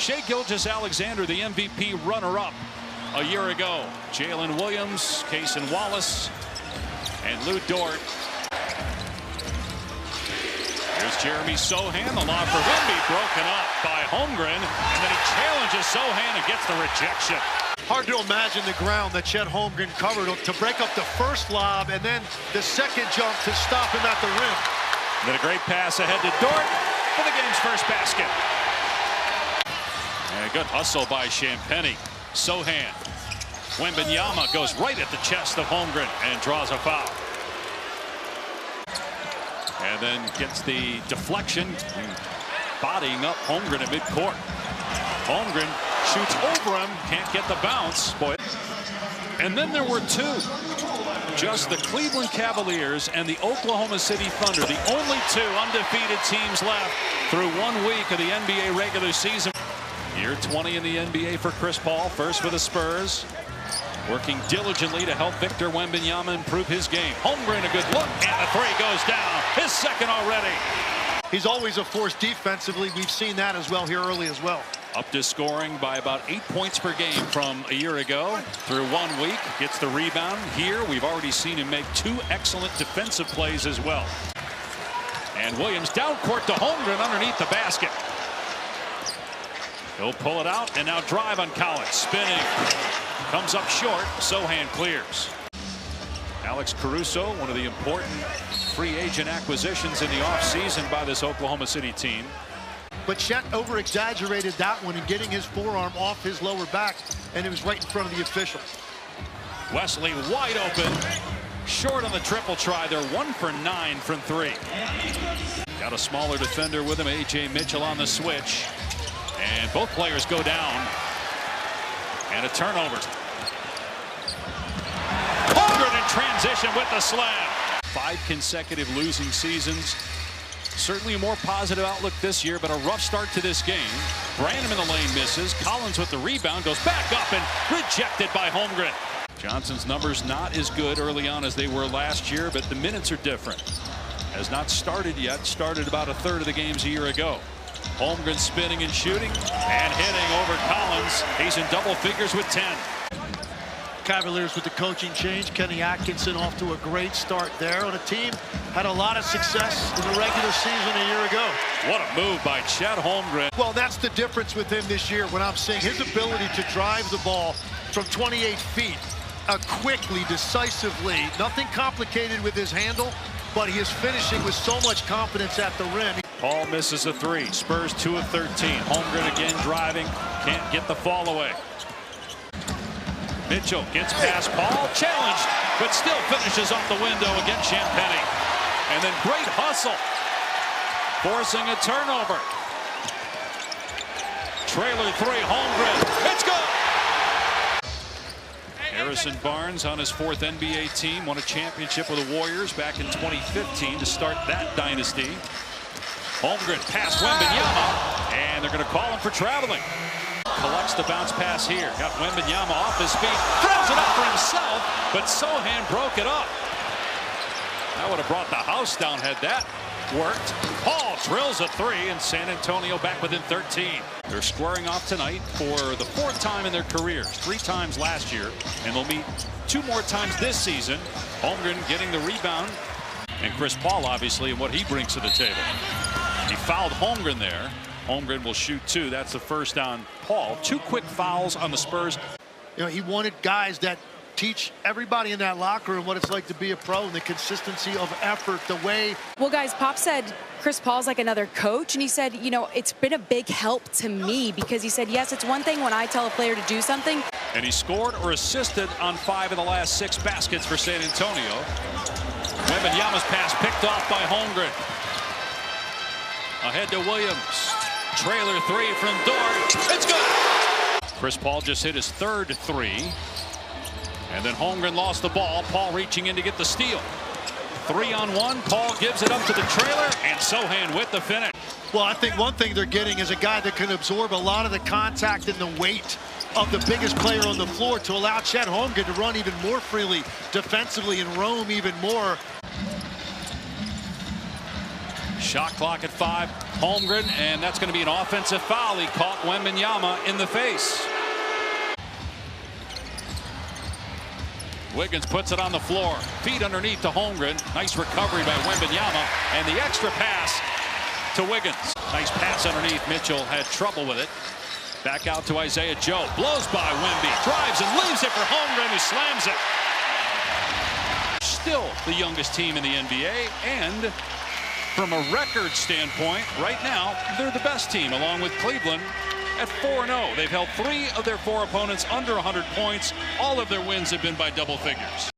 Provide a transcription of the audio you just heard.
Shai Gilgeous-Alexander, the MVP runner-up a year ago. Jalen Williams, Cason Wallace, and Lou Dort. Here's Jeremy Sohan. The lob for Wemby broken up by Holmgren. And then he challenges Sohan and gets the rejection. Hard to imagine the ground that Chet Holmgren covered to break up the first lob and then the second jump to stop him at the rim. And then a great pass ahead to Dort for the game's first basket. And a good hustle by Champagnie. Sohan. Wembanyama goes right at the chest of Holmgren and draws a foul. And then gets the deflection, bodying up Holmgren at midcourt. Holmgren shoots over him, can't get the bounce. Boy. And then there were two. Just the Cleveland Cavaliers and the Oklahoma City Thunder, the only two undefeated teams left through 1 week of the NBA regular season. Year 20 in the NBA for Chris Paul, first for the Spurs. Working diligently to help Victor Wembanyama improve his game. Holmgren, a good look, and the three goes down. His second already. He's always a force defensively. We've seen that as well here early as well. Up to scoring by about 8 points per game from a year ago. Through 1 week, gets the rebound. Here, we've already seen him make 2 excellent defensive plays as well. And Williams down court to Holmgren underneath the basket. He'll pull it out and now drive on Collins. Spinning. Comes up short. Sohan clears. Alex Caruso, one of the important free agent acquisitions in the offseason by this Oklahoma City team. But Chet over-exaggerated that one and getting his forearm off his lower back, and it was right in front of the official. Wesley wide open. Short on the triple try. They're 1 for 9 from 3. Got a smaller defender with him, A.J. Mitchell on the switch. And both players go down. And a turnover. Holmgren in transition with the slam. 5 consecutive losing seasons. Certainly a more positive outlook this year, but a rough start to this game. Branham in the lane misses. Collins with the rebound goes back up and rejected by Holmgren. Johnson's numbers not as good early on as they were last year, but the minutes are different. Has not started yet. Started about a third of the games a year ago. Holmgren spinning and shooting and hitting over Collins. He's in double figures with 10. Cavaliers with the coaching change. Kenny Atkinson off to a great start there on a team had a lot of success in the regular season a year ago. What a move by Chet Holmgren. Well, that's the difference with him this year when I'm seeing his ability to drive the ball from 28 feet quickly, decisively. Nothing complicated with his handle, but he is finishing with so much confidence at the rim. Paul misses a 3. Spurs 2 of 13. Holmgren again driving. Can't get the fall away. Mitchell gets past Paul. Challenged, but still finishes off the window against Champagnie. And then great hustle. Forcing a turnover. Trailer 3, Holmgren. It's good! Harrison Barnes on his 4th NBA team. Won a championship with the Warriors back in 2015 to start that dynasty. Holmgren past Wembanyama, and they're going to call him for traveling. Collects the bounce pass here. Got Wembanyama off his feet. Throws it up for himself, but Sohan broke it up. That would have brought the house down had that worked. Paul drills a 3, and San Antonio back within 13. They're squaring off tonight for the 4th time in their careers. 3 times last year, and they'll meet 2 more times this season. Holmgren getting the rebound, and Chris Paul obviously and what he brings to the table. He fouled Holmgren there. Holmgren will shoot 2. That's the first on Paul. 2 quick fouls on the Spurs. You know, he wanted guys that teach everybody in that locker room what it's like to be a pro and the consistency of effort, the way. Well, guys, Pop said Chris Paul's like another coach, and he said, you know, it's been a big help to me because he said, yes, it's one thing when I tell a player to do something. And he scored or assisted on 5 of the last 6 baskets for San Antonio. Wembanyama's pass picked off by Holmgren. Ahead to Williams. Trailer 3 from Dort. It's good. Chris Paul just hit his 3rd 3. And then Holmgren lost the ball. Paul reaching in to get the steal. 3-on-1. Paul gives it up to the trailer, and Sohan with the finish. Well, I think one thing they're getting is a guy that can absorb a lot of the contact and the weight of the biggest player on the floor to allow Chet Holmgren to run even more freely defensively and roam even more. Shot clock at 5. Holmgren, and that's going to be an offensive foul. He caught Wembanyama in the face. Wiggins puts it on the floor. Feet underneath to Holmgren. Nice recovery by Wembanyama. And the extra pass to Wiggins. Nice pass underneath. Mitchell had trouble with it. Back out to Isaiah Joe. Blows by Wemby. Drives and leaves it for Holmgren, who slams it. Still the youngest team in the NBA. And from a record standpoint, right now, they're the best team, along with Cleveland at 4-0. They've held 3 of their 4 opponents under 100 points. All of their wins have been by double figures.